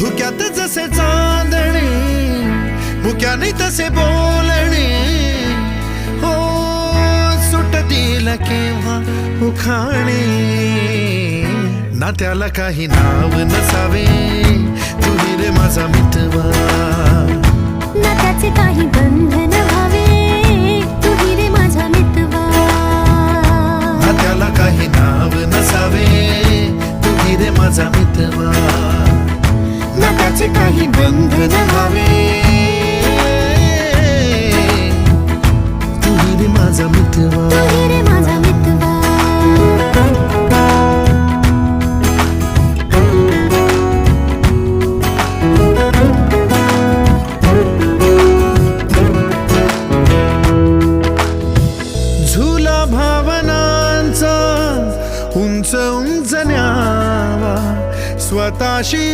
धुक्यात जसे चांदणे, मुक्याने तसे बोलणे, हो सुटतील केव्हा उखाणे. ना त्याला काही नाव नसावे, तू रे माझा मितवा. ना त्याचे काही बंधन व्हावे, तू रे माझा मितवा. ना त्याला काही नाव नसावे, तू रे माझा मितवा. ना त्याचे काही बंधन व्हावे, तू रे माझा मितवा. तू रे माझा मितवा. झुला भावनांचा उंच उंच न्यावा, स्वतःशी